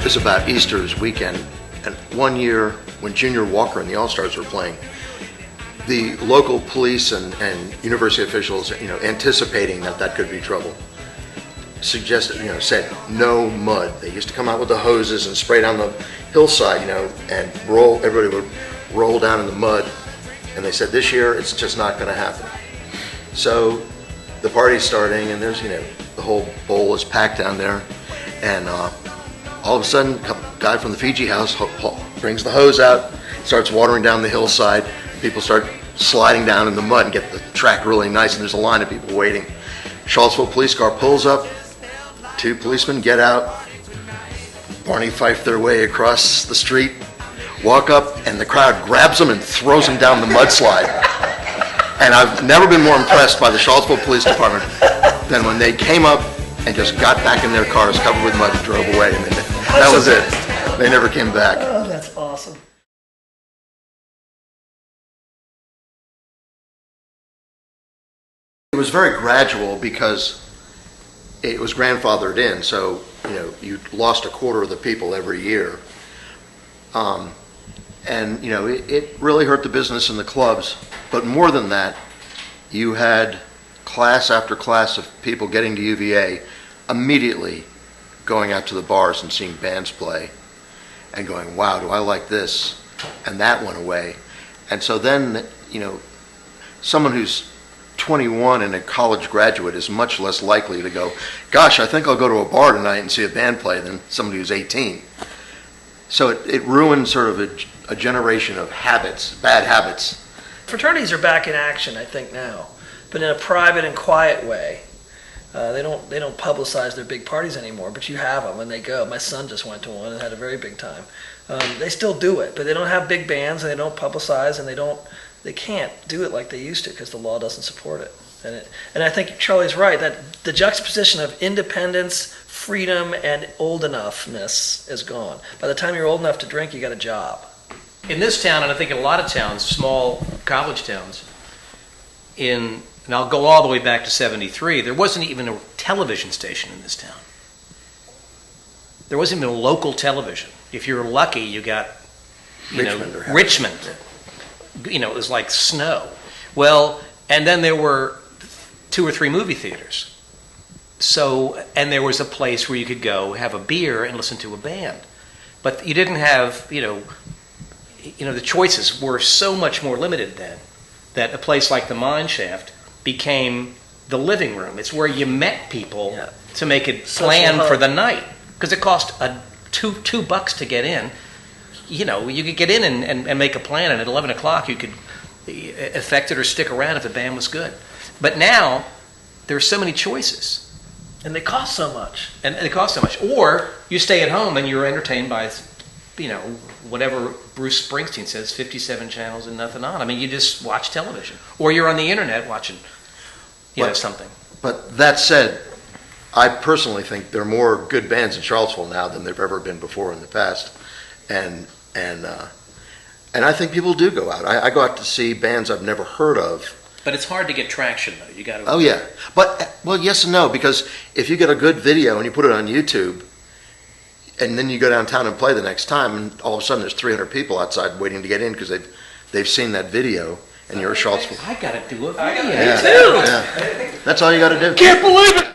is about Easter's weekend, and one year when Junior Walker and the All-Stars were playing, the local police and university officials, anticipating that could be trouble, suggested, said no mud. They used to come out with the hoses and spray down the hillside, and everybody would roll down in the mud. And they said this year it's just not going to happen. So the party's starting, and there's, the whole bowl is packed down there, and all of a sudden, a guy from the Fiji house brings the hose out, starts watering down the hillside. People start sliding down in the mud and get the track really nice, and there's a line of people waiting. Charlottesville police car pulls up, 2 policemen get out, Barney Fife their way across the street, walk up, and the crowd grabs them and throws them down the mudslide. And I've never been more impressed by the Charlottesville Police Department than when they came up and just got back in their cars covered with mud and drove away. And that was it. They never came back. Oh, that's awesome. It was very gradual because it was grandfathered in, so you lost a quarter of the people every year, and it really hurt the business in the clubs. But more than that, you had class after class of people getting to UVA, immediately going out to the bars and seeing bands play, and going, "Wow, do I like this?" And that went away, and so then someone who's 21 and a college graduate is much less likely to go, "Gosh, I think I'll go to a bar tonight and see a band play," than somebody who's 18. So it ruined sort of a generation of habits, bad habits. Fraternities are back in action, I think, now, but in a private and quiet way. They don't publicize their big parties anymore, but you have them when they go. My son just went to one and had a very big time. They still do it, but they don't have big bands, and they don't publicize, and they can't do it like they used to because the law doesn't support it. And I think Charlie's right, that the juxtaposition of independence, freedom, and old enoughness is gone. By the time you're old enough to drink, you got a job. In this town, and I think in a lot of towns, small college towns, and I'll go all the way back to 73, there wasn't even a television station in this town. There wasn't even a local television. If you were lucky, you got Richmond. It was like snow. Well, and then there were 2 or 3 movie theaters. So, and there was a place where you could go have a beer and listen to a band. But you didn't have, the choices were so much more limited then that a place like the Mine Shaft became the living room. It's where you met people to make a plan for the night. Because it cost $2 to get in. You could get in and make a plan, and at 11 o'clock you could affect it or stick around if the band was good. But now, there are so many choices. And they cost so much. Or you stay at home and you're entertained by, whatever Bruce Springsteen says, 57 channels and nothing on. I mean, you just watch television. Or you're on the internet watching, something. But that said, I personally think there are more good bands in Charlottesville now than there've ever been before in the past. And I think people do go out. I go out to see bands I've never heard of. But it's hard to get traction, though. You got to. Oh yeah, well, yes and no, because if you get a good video and you put it on YouTube, and then you go downtown and play the next time, and all of a sudden there's 300 people outside waiting to get in because they've seen that video, and you're a Charlottesville. I got to do a video. Me too. Yeah. That's all you got to do. Can't believe it.